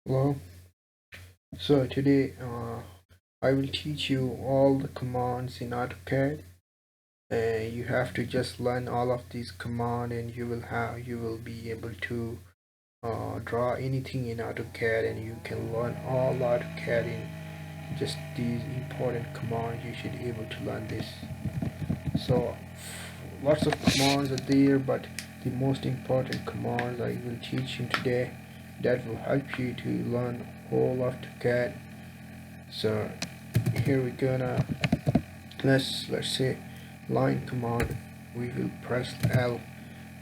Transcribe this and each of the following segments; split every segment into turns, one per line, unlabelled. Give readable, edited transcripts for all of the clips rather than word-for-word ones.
Hello. So today I will teach you all the commands in AutoCAD. You have to just learn all of these commands, and you will be able to draw anything in AutoCAD, and you can learn all AutoCAD in just these important commands. You should be able to learn this. So lots of commands are there, but the most important commands I will teach you today that will help you to learn all of AutoCAD. So here we're gonna let's say line command. We will press L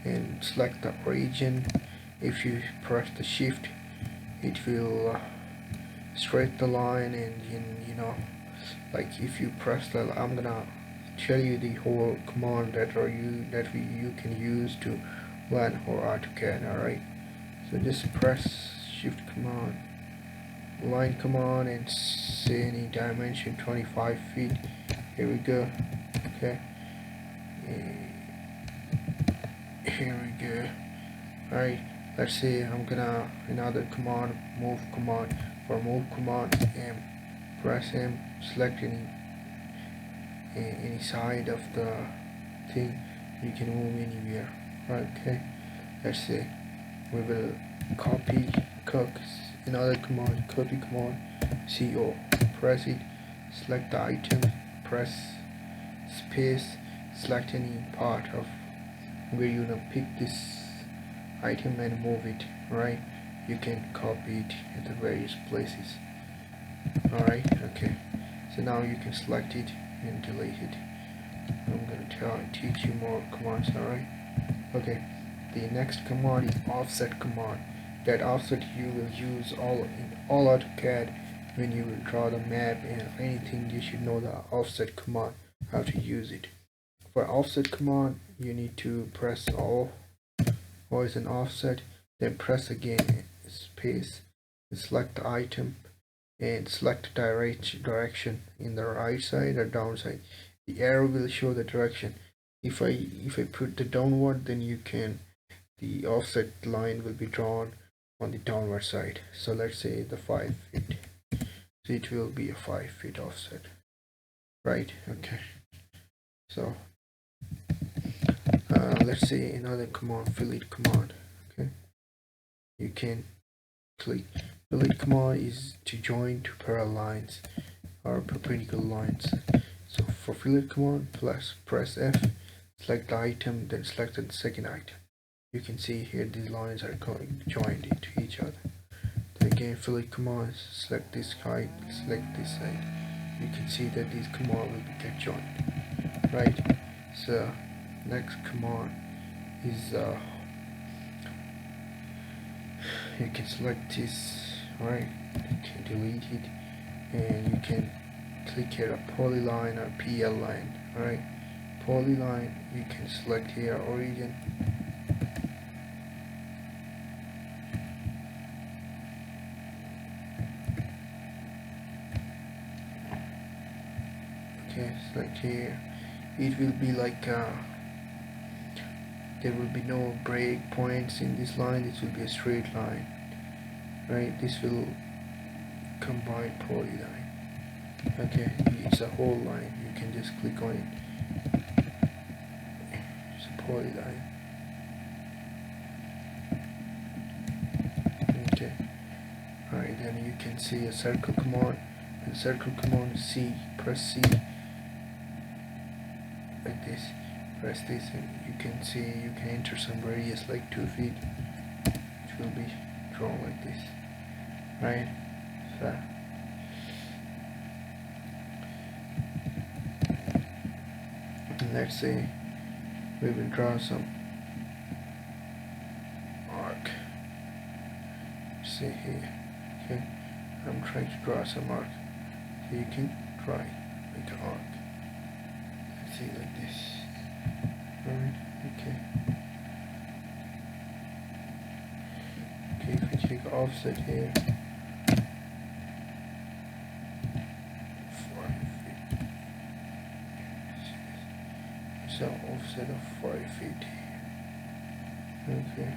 and select the origin. If you press the shift, it will straight the line, and you know, like if you press the, I'm gonna tell you the whole command that you can use to learn whole AutoCAD. Alright, so just press shift command, line command, and say any dimension 25 feet. Here we go. Okay, here we go. Alright, let's say I'm gonna another command, move command. For move command, M, press M, select any side of the thing. You can move anywhere. Okay, let's say we will copy another command, copy command, CO, press it, select the item, press space, select any part of where you wanna pick this item and move it. Right, you can copy it at the various places. Alright, okay, so now you can select it and delete it. I'm gonna teach you more commands. Alright, okay, the next command is offset command. That offset you will use in all AutoCAD. When you will draw the map and anything, you should know the offset command, how to use it. For offset command, you need to press O is an offset, then press again space, select the item, and select the direction in the right side or down side. The arrow will show the direction. If I put the downward, then the offset line will be drawn on the downward side. So let's say the 5 feet. So it will be a 5 feet offset. Right, okay. So let's say another command, fillet command. Okay, you can click fillet command is to join two parallel lines or perpendicular lines. So for fillet command, press F, select the item, then select the second item. You can see here these lines are joined into each other. Then again, fillet command, select this side, select this side. You can see that these command will get joined. Right. So next command is you can select this. Right, you can delete it, and you can click here a polyline or PL line. Alright, polyline, you can select here origin, okay, select here. It will be like there will be no break points in this line. This will be a straight line. Right, this will combine polyline. Okay, it's a whole line. You can just click on it. It's a polyline. Okay. Alright, then you can see a circle command. And circle command C. Press C like this. Press this, and you can see you can enter some radius like 2 feet. It will be drawn like this. Right. So let's say we will draw some arc. See here. Okay, I'm trying to draw some arc. So you can try like an arc. Let's see like this. Alright, okay. Okay, if we take offset here, 5 feet. So offset of 5 feet. Okay.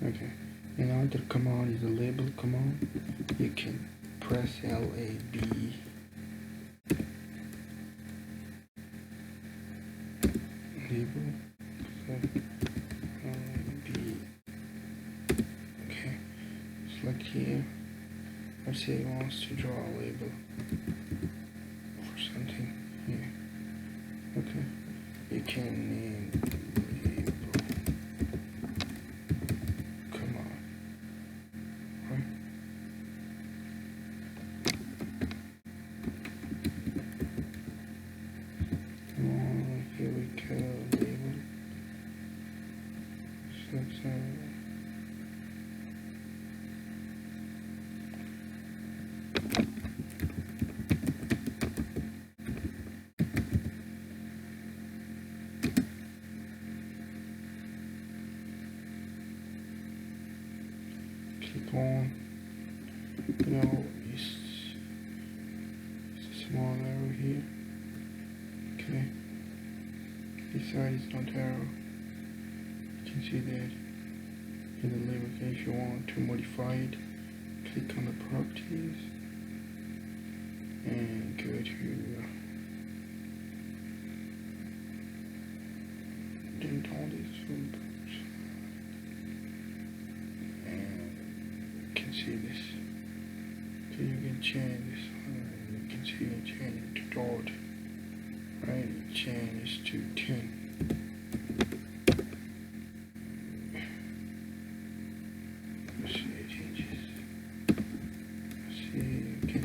Okay, another command is the label command. You can press LAB label. LAB. Okay, select here. Let's say it wants to draw a label for something here. Okay, you can name label command, right? Here we go, label. Select that. Click on, this small arrow here. Okay, this side is not arrow. You can see that in the label. Okay, if you want to modify it, click on the properties and go to delete all these footnotes. And you can see this. So you can change this. You can see it change to dot. Right, it changes to 10. Let's see, it changes. Let's see, you can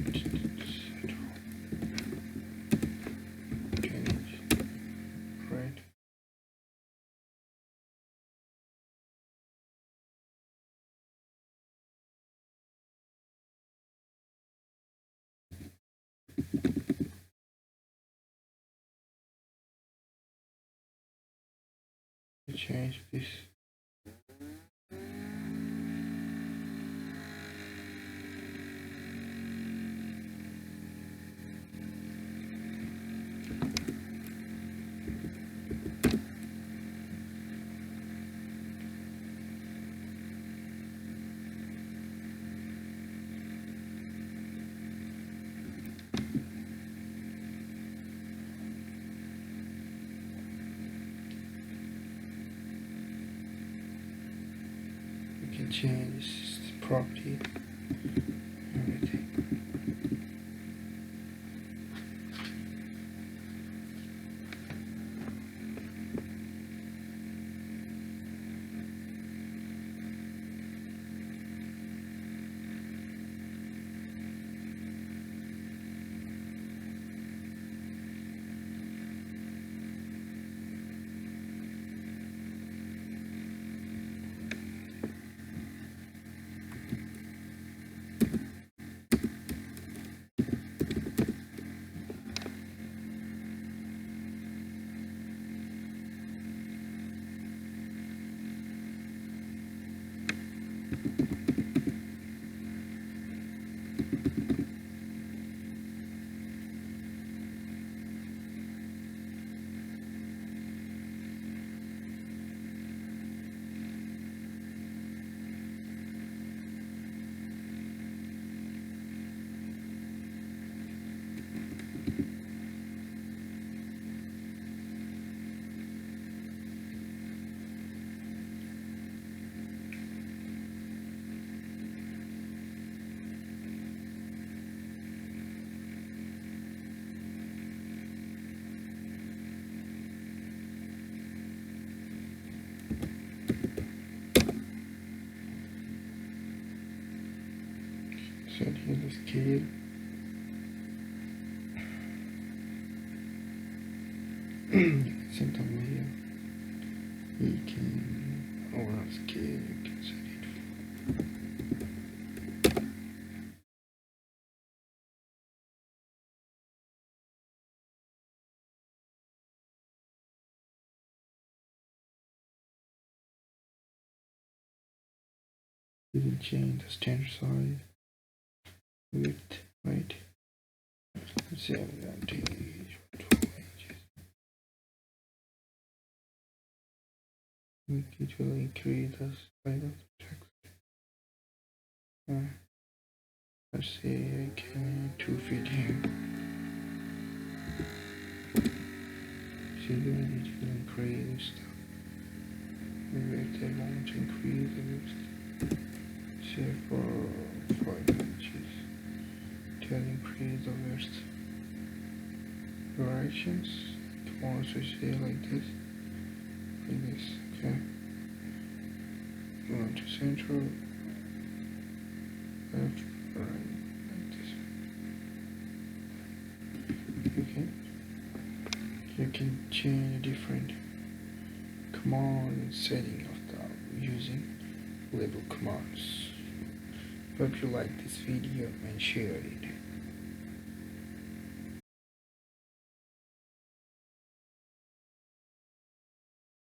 change, right? Change this. You can change the property, everything. Set here the scale. Set on layer. You can overall scale. You can set it. You can change the standard size, width, right? Let's say I'm going to take 12 inches. it will increase the size of the text. Let's say I can 2 feet here. See that it will increase and stuff. Maybe if they want to increase the width, say for 5 inches, it will increase the width. Directions, it wants to say like this, okay. You want to central, left, right, like this. You can change different command setting of the using label commands. Hope you like this video and share it.